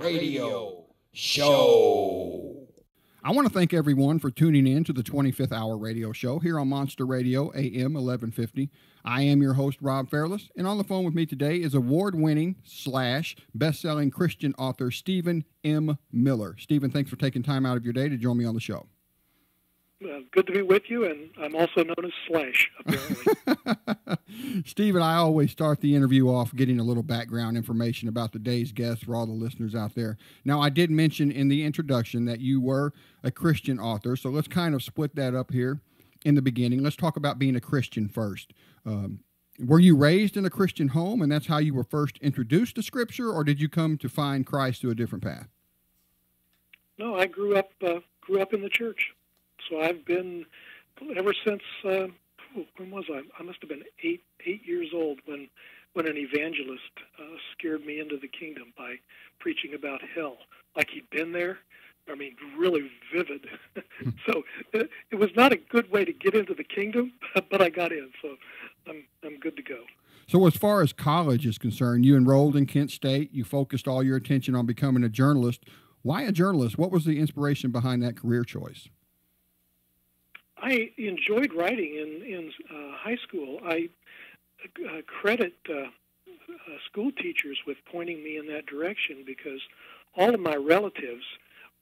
Radio Show. I want to thank everyone for tuning in to the 25th Hour Radio Show here on Monster Radio, AM 1150. I am your host, Rob Fairless, and on the phone with me today is award-winning / best-selling Christian author Stephen M. Miller. Stephen, thanks for taking time out of your day to join me on the show. Good to be with you, and I'm also known as Slash, apparently. Stephen, I always start the interview off getting a little background information about the day's guest for all the listeners out there. Now, I did mention in the introduction that you were a Christian author, so let's kind of split that up here in the beginning. Let's talk about being a Christian first. Were you raised in a Christian home, and that's how you were first introduced to Scripture, or did you come to find Christ through a different path? No, I grew up in the church. So I've been, ever since, when was I? I must have been eight years old when an evangelist scared me into the kingdom by preaching about hell. Like he'd been there. I mean, really vivid. So it was not a good way to get into the kingdom, but I got in, so I'm good to go. So as far as college is concerned, you enrolled in Kent State. You focused all your attention on becoming a journalist. Why a journalist? What was the inspiration behind that career choice? I enjoyed writing in high school. I credit school teachers with pointing me in that direction because all of my relatives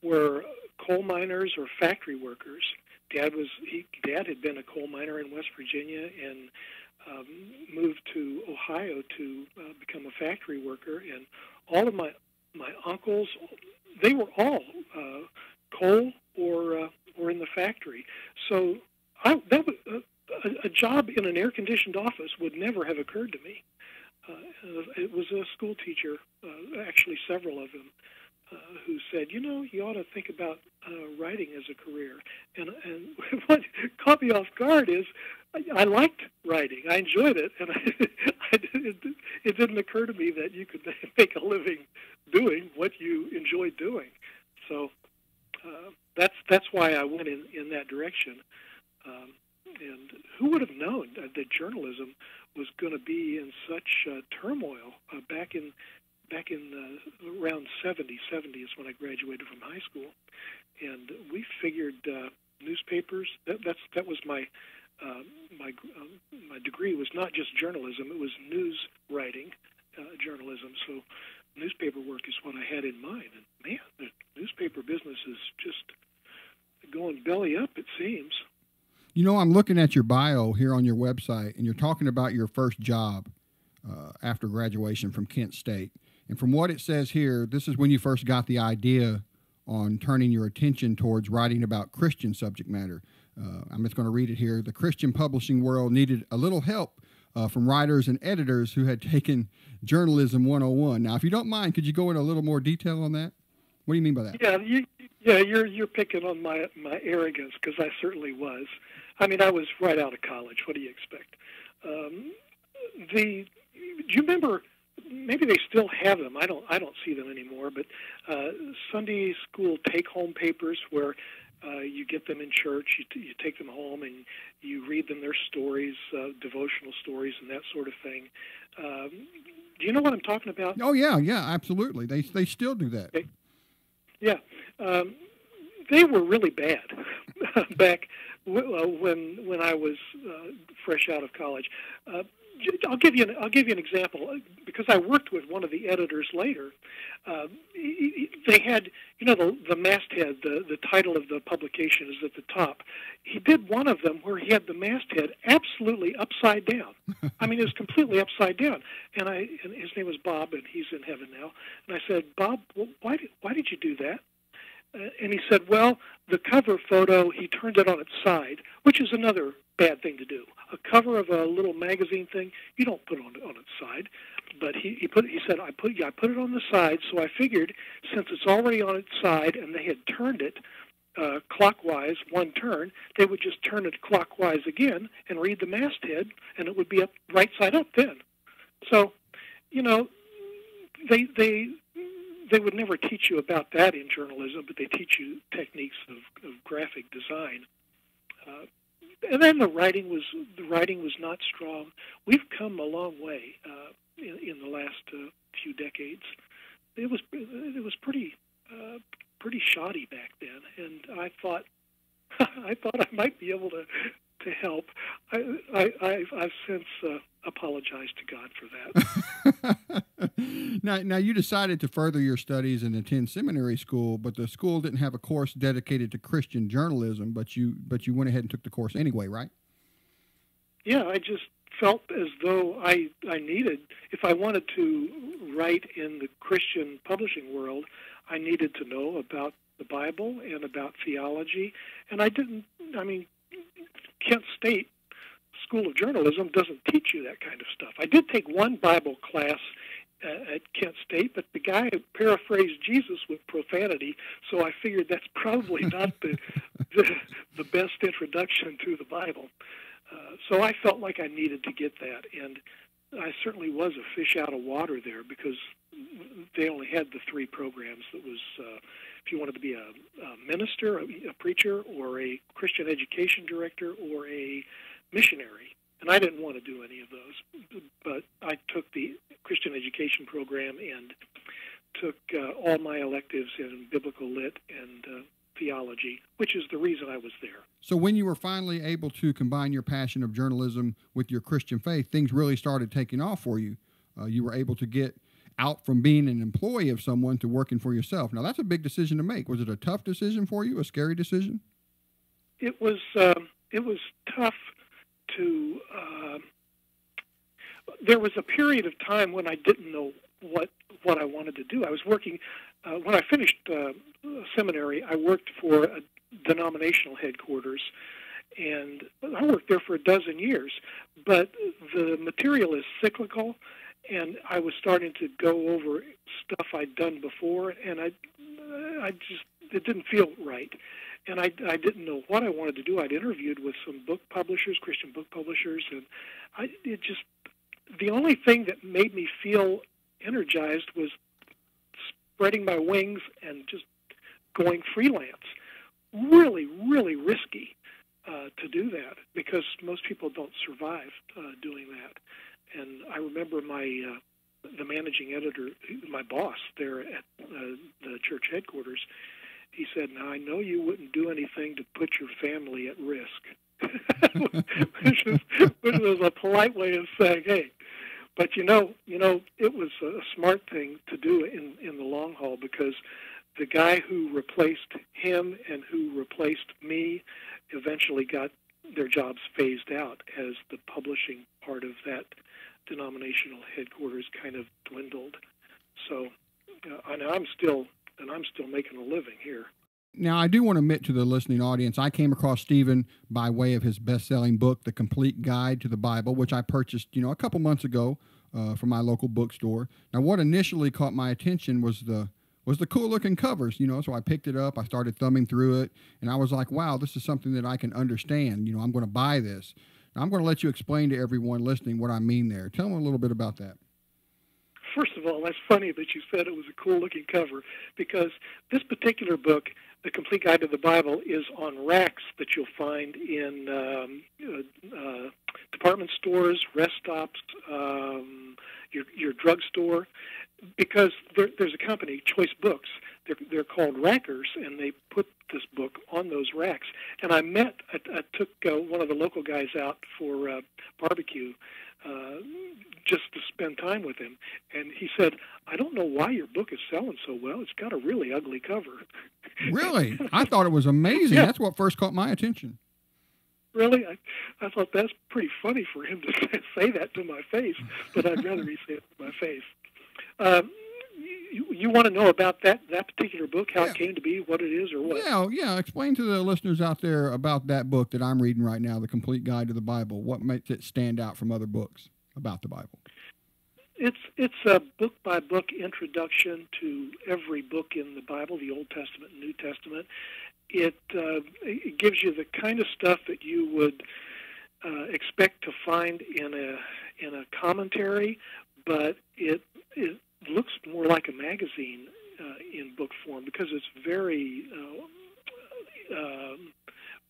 were coal miners or factory workers. Dad had been a coal miner in West Virginia and moved to Ohio to become a factory worker. And all of my uncles, they were all coal or in the factory. So a job in an air-conditioned office would never have occurred to me. It was a school teacher, actually several of them, who said, you ought to think about writing as a career. And what caught me off guard is I liked writing. I enjoyed it, and it didn't occur to me that you could make a living doing what you enjoyed doing. So that's why I went in that direction. And who would have known that journalism was going to be in such turmoil back in around 70 is when I graduated from high school, and we figured newspapers. That was my degree was not just journalism; it was news writing, journalism. So newspaper work is what I had in mind. And man, the newspaper business is just going belly up, it seems. I'm looking at your bio here on your website, and you're talking about your first job after graduation from Kent State. And from what it says here, this is when you first got the idea on turning your attention towards writing about Christian subject matter. I'm just going to read it here. The Christian publishing world needed a little help from writers and editors who had taken Journalism 101. Now, if you don't mind, could you go into a little more detail on that? What do you mean by that? Yeah, you're picking on my arrogance, because I certainly was. I mean, I was right out of college. What do you expect? Do you remember? Maybe they still have them. I don't see them anymore. But Sunday school take-home papers where you get them in church, you take them home, and you read them their stories, devotional stories, and that sort of thing. Do you know what I'm talking about? Oh yeah, absolutely. They still do that. Okay. Yeah, they were really bad back when I was fresh out of college. I'll give you an example, because I worked with one of the editors later. They had, the masthead, the title of the publication is at the top. He did one of them where he had the masthead absolutely upside down. I mean, it was completely upside down. And his name was Bob, and he's in heaven now. And I said, Bob, why did you do that? And he said, well, the cover photo, he turned it on its side, which is another bad thing to do. A cover of a little magazine thing, you don't put it on its side. But he said, I put it on the side, so I figured since it's already on its side and they had turned it clockwise one turn, they would just turn it clockwise again and read the masthead, and it would be up right side up then. So, they would never teach you about that in journalism, but they teach you techniques of graphic design. And then the writing was not strong. We've come a long way. last few decades. It was pretty shoddy back then, and I thought I might be able to help. I've since apologized to God for that. Now you decided to further your studies and attend seminary school, but the school didn't have a course dedicated to Christian journalism. But you went ahead and took the course anyway, right? Yeah, I just felt as though I needed, if I wanted to write in the Christian publishing world, I needed to know about the Bible and about theology, and Kent State School of Journalism doesn't teach you that kind of stuff. I did take one Bible class at Kent State, but the guy paraphrased Jesus with profanity, so I figured that's probably not the best introduction to the Bible. So I felt like I needed to get that, and I certainly was a fish out of water there because they only had the three programs. That was if you wanted to be a minister, a preacher, or a Christian education director, or a missionary. And I didn't want to do any of those, but I took the Christian education program and took all my electives in biblical lit and theology, which is the reason I was there. So when you were finally able to combine your passion of journalism with your Christian faith, things really started taking off for you. You were able to get out from being an employee of someone to working for yourself. Now, that's a big decision to make. Was it a tough decision for you, a scary decision? It was tough to... there was a period of time when I didn't know what I wanted to do. I was working... when I finished seminary, I worked for a denominational headquarters, and I worked there for 12 years. But the material is cyclical, and I was starting to go over stuff I'd done before, and it didn't feel right. And I didn't know what I wanted to do. I'd interviewed with some book publishers, Christian book publishers, and the only thing that made me feel energized was spreading my wings and just going freelance. Really, really risky to do that because most people don't survive doing that. And I remember the managing editor, my boss there at the church headquarters, he said, "Now I know you wouldn't do anything to put your family at risk," which was a polite way of saying, "Hey." But you know, it was a smart thing to do in the long haul because the guy who replaced him and who replaced me eventually got their jobs phased out as the publishing part of that denominational headquarters kind of dwindled. So, I'm still making a living here. Now, I do want to admit to the listening audience, I came across Stephen by way of his best-selling book, The Complete Guide to the Bible, which I purchased, a couple months ago from my local bookstore. Now, what initially caught my attention was the cool-looking covers, so I picked it up, I started thumbing through it, and I was like, wow, this is something that I can understand. I'm going to buy this. Now, I'm going to let you explain to everyone listening what I mean there. Tell them a little bit about that. First of all, that's funny that you said it was a cool-looking cover because this particular book, The Complete Guide to the Bible, is on racks that you'll find in department stores, rest stops, your drugstore, because there's a company, Choice Books. They're called rackers, and they put this book on those racks. And I took one of the local guys out for barbecue just to spend time with him. And he said, "I don't know why your book is selling so well. It's got a really ugly cover." Really? I thought it was amazing. Yeah. That's what first caught my attention. Really? I thought that's pretty funny for him to say that to my face, but I'd rather he say it to my face. You want to know about that particular book, how it came to be, what it is, or what? Yeah. Explain to the listeners out there about that book that I'm reading right now, The Complete Guide to the Bible. What makes it stand out from other books about the Bible? It's a book-by-book introduction to every book in the Bible, the Old Testament and New Testament. It gives you the kind of stuff that you would expect to find in a commentary, but it looks more like a magazine in book form because it's very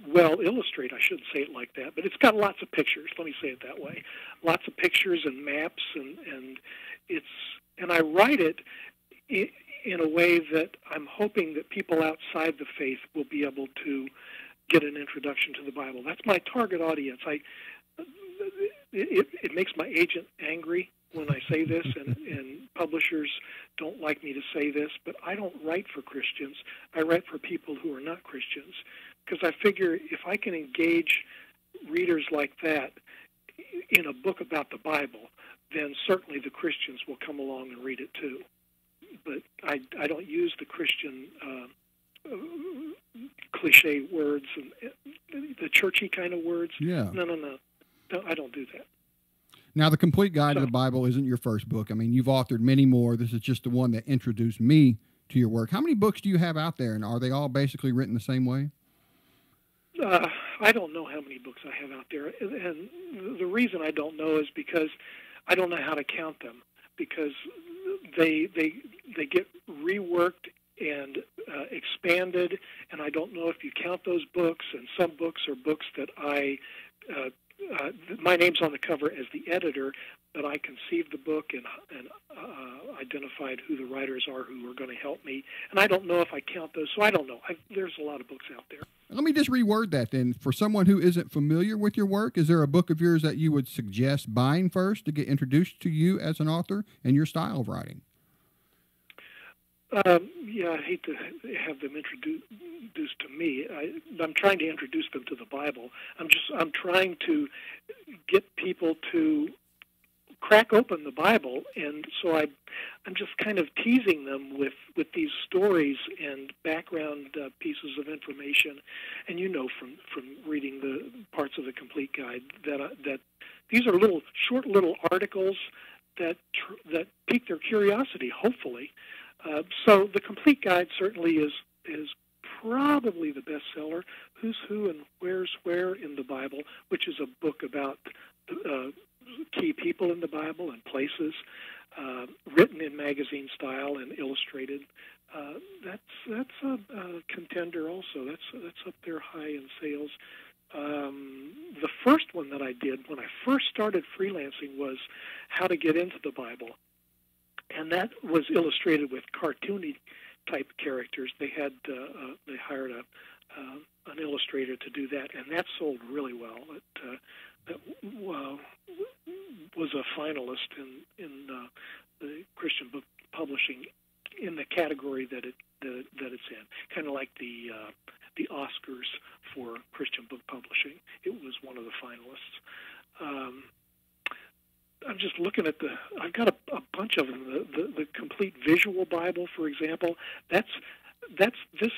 well illustrated. I shouldn't say it like that, but it's got lots of pictures. Let me say it that way. Lots of pictures and maps, and I write it in a way that I'm hoping that people outside the faith will be able to get an introduction to the Bible. That's my target audience. It makes my agent angry when I say this, and publishers don't like me to say this, but I don't write for Christians. I write for people who are not Christians, because I figure if I can engage readers like that in a book about the Bible, then certainly the Christians will come along and read it too. But I don't use the Christian cliche words and the churchy kind of words. Yeah. No, I don't do that. Now, The Complete Guide to the Bible isn't your first book. I mean, you've authored many more. This is just the one that introduced me to your work. How many books do you have out there, and are they all basically written the same way? I don't know how many books I have out there, and the reason I don't know is because I don't know how to count them, because they get reworked and expanded, and I don't know if you count those books, and some books are books that my name's on the cover as the editor, but I conceived the book and identified who the writers are who are going to help me, and I don't know if I count those, so I don't know. There's a lot of books out there. Let me just reword that then. For someone who isn't familiar with your work, is there a book of yours that you would suggest buying first to get introduced to you as an author and your style of writing? Yeah, I hate to have them introduced to me. I'm trying to introduce them to the Bible. I'm trying to get people to crack open the Bible, and so I'm just kind of teasing them with these stories and background pieces of information. And you know from reading the parts of the Complete Guide that these are short little articles that pique their curiosity, hopefully. So the Complete Guide certainly is probably the bestseller. Who's Who and Where's Where in the Bible, which is a book about key people in the Bible and places, written in magazine style and illustrated. That's a contender also. That's up there high in sales. The first one that I did when I first started freelancing was How to Get Into the Bible. And that was illustrated with cartoony type characters. They hired an illustrator to do that, and that sold really well. It was a finalist in the Christian book publishing in the category that it's in, kind of like the Oscars for Christian book publishing. It was one of the finalists. I'm just looking at I've got a bunch of them. The Complete Visual Bible, for example. That's this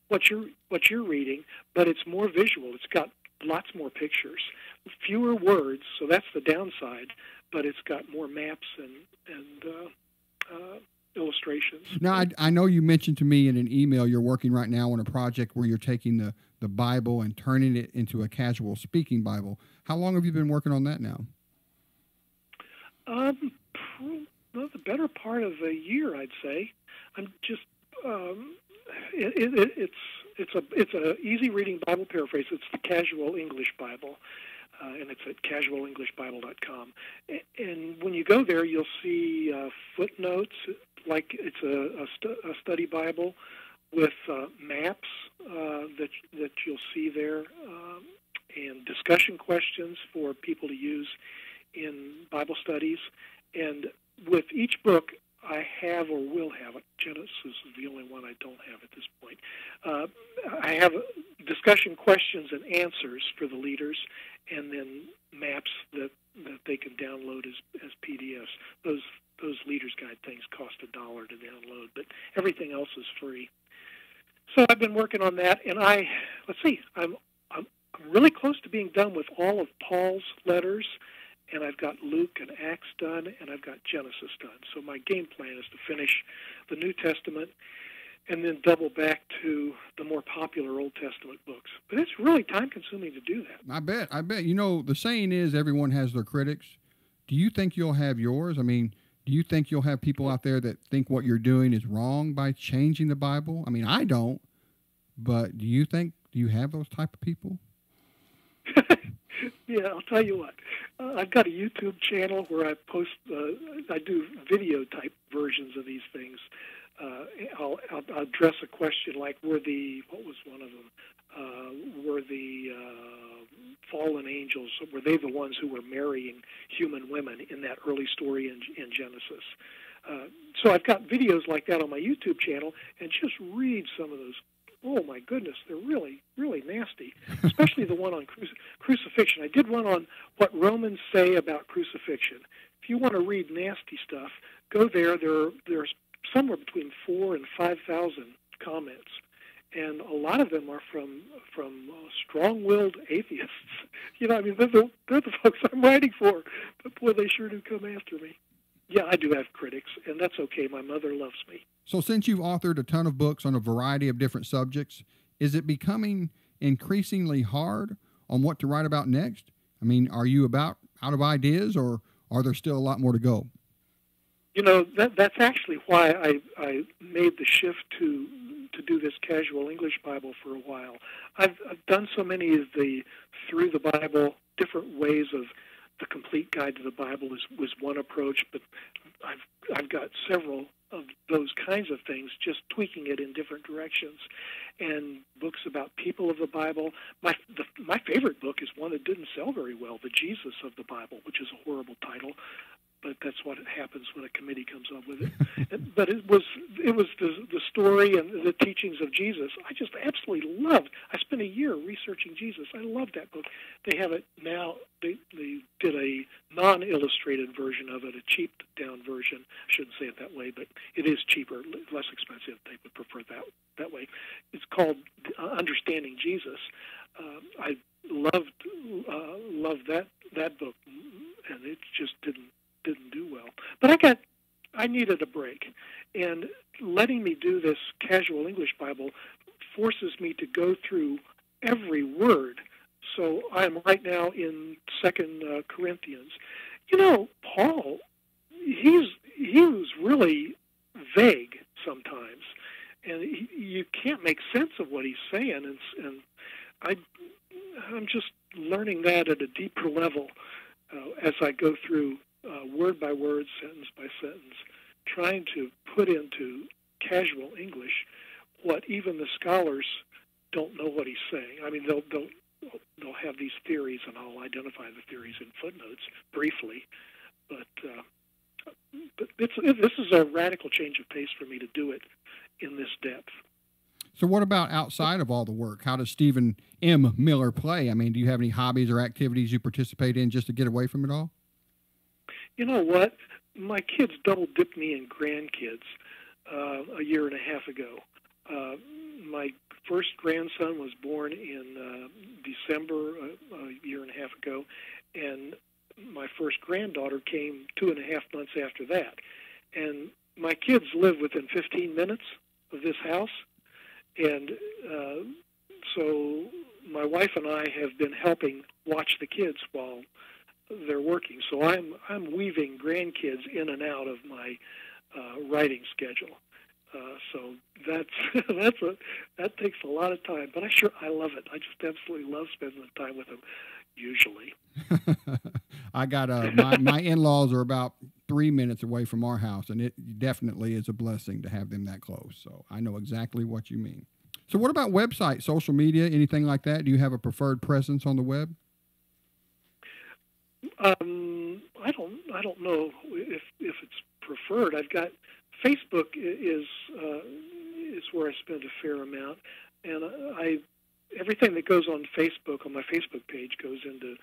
what you're reading, but it's more visual. It's got lots more pictures, fewer words. So that's the downside, but it's got more maps and illustrations. Now, I know you mentioned to me in an email you're working right now on a project where you're taking the Bible and turning it into a casual speaking Bible. How long have you been working on that now? The better part of a year, I'd say. I'm just it's a easy reading Bible paraphrase. It's the Casual English Bible, and it's at casualenglishbible.com. And when you go there, you'll see footnotes, like it's a study Bible with maps that you'll see there, and discussion questions for people to use in Bible studies. And with each book, I have or will have it. Genesis is the only one I don't have at this point. I have discussion questions and answers for the leaders, and then maps that they can download as PDFs. Those leaders guide things cost $1 to download, but everything else is free. So I've been working on that, and I'm really close to being done with all of Paul's letters. And I've got Luke and Acts done, and I've got Genesis done. So my game plan is to finish the New Testament and then double back to the more popular Old Testament books. But it's really time-consuming to do that. I bet. You know, the saying is everyone has their critics. Do you think you'll have yours? I mean, do you think you'll have people out there that think what you're doing is wrong by changing the Bible? I mean, I don't. But do you think Do you have those type of people? Yeah, I'll tell you what. I've got a YouTube channel where I post, I do video type versions of these things. I'll address a question like, what was one of them? Were the fallen angels, were they the ones who were marrying human women in that early story in Genesis? So I've got videos like that on my YouTube channel, and just read some of those. Oh, my goodness, they're really, really nasty, especially the one on crucifixion. I did one on what Romans say about crucifixion. If you want to read nasty stuff, go there. There's somewhere between 4,000 and 5,000 comments, and a lot of them are from strong-willed atheists. You know, I mean, they're the folks I'm writing for, but boy, they sure do come after me. Yeah, I do have critics, and that's okay. My mother loves me. So since you've authored a ton of books on a variety of different subjects, is it becoming increasingly hard on what to write about next? I mean, are you about out of ideas, or are there still a lot more to go? You know, that's actually why I made the shift to do this casual English Bible for a while. I've done so many of the Through the Bible, different ways of the complete guide to the Bible was one approach, but I've got several of those kinds of things, just tweaking it in different directions. And books about people of the Bible. My favorite book is one that didn't sell very well, The Jesus of the Bible, which is a horrible title, but that's what happens when a committee comes up with it. But it was the story and the teachings of Jesus. I just absolutely loved. I spent a year researching Jesus. I loved that book. They have it now. They did a non-illustrated version of it, a cheaped-down version. I shouldn't say it that way, but it is cheaper, less expensive. They would prefer that way. It's called Understanding Jesus. I loved that book, and it just didn't do well. But I needed a break, and letting me do this casual English Bible forces me to go through every word. So I'm right now in 2 Corinthians. You know, Paul, he was really vague sometimes, and you can't make sense of what he's saying, and I'm just learning that at a deeper level as I go through word by word, sentence by sentence, trying to put into casual English what even the scholars don't know what he's saying. I mean, they'll have these theories, and I'll identify the theories in footnotes briefly, but this is a radical change of pace for me to do it in this depth. So what about outside of all the work? How does Stephen M. Miller play? I mean, do you have any hobbies or activities you participate in just to get away from it all? You know what? My kids double-dipped me in grandkids a year and a half ago. My first grandson was born in December a year and a half ago, and my first granddaughter came 2.5 months after that. And my kids live within 15 minutes of this house, and so my wife and I have been helping watch the kids while they're working. So I'm weaving grandkids in and out of my writing schedule. So that takes a lot of time, but I love it. I just absolutely love spending the time with them. Usually, I got my in-laws are about 3 minutes away from our house, and it definitely is a blessing to have them that close. So I know exactly what you mean. So what about websites, social media, anything like that? Do you have a preferred presence on the web? I don't know if it's preferred. I've got Facebook is where I spend a fair amount, and everything that goes on Facebook on my Facebook page goes into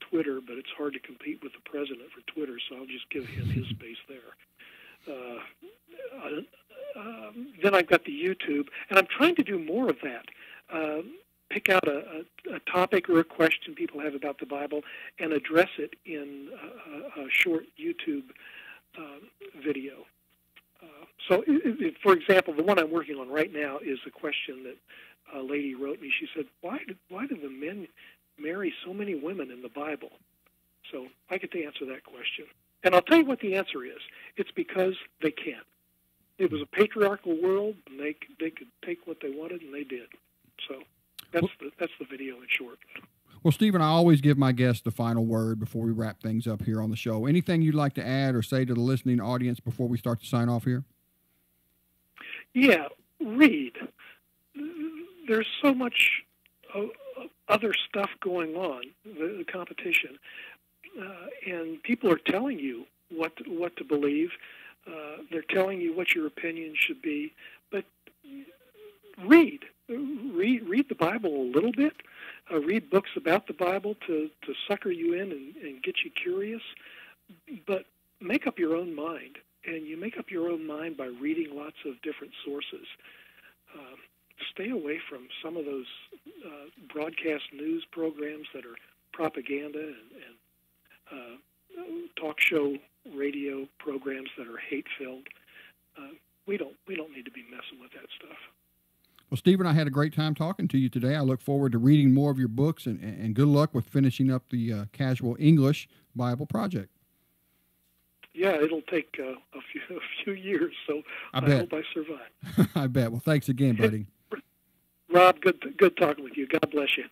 Twitter, but it's hard to compete with the president for Twitter, so I'll just give him his space there. Then I've got the YouTube, and I'm trying to do more of that. Pick out a topic or a question people have about the Bible and address it in a short YouTube video. So, for example, the one I'm working on right now is a question that a lady wrote me. She said, why do the men marry so many women in the Bible? So I get to answer that question. And I'll tell you what the answer is. It's because they can. It was a patriarchal world, and they could take what they wanted, and they did. So That's the video in short. Well, Stephen, I always give my guests the final word before we wrap things up here on the show. Anything you'd like to add or say to the listening audience before we start to sign off here? Yeah, read. There's so much other stuff going on, the competition, and people are telling you what to believe. They're telling you what your opinion should be, but read the Bible a little bit. Read books about the Bible to sucker you in and get you curious, but make up your own mind. And you make up your own mind by reading lots of different sources. Stay away from some of those broadcast news programs that are propaganda and talk show radio programs that are hate-filled. We don't need to be messing with that stuff. Well, Stephen, I had a great time talking to you today. I look forward to reading more of your books, and good luck with finishing up the Casual English Bible Project. Yeah, it'll take a few years, so I hope I survive. I bet. Well, thanks again, buddy. Rob, good talking with you. God bless you.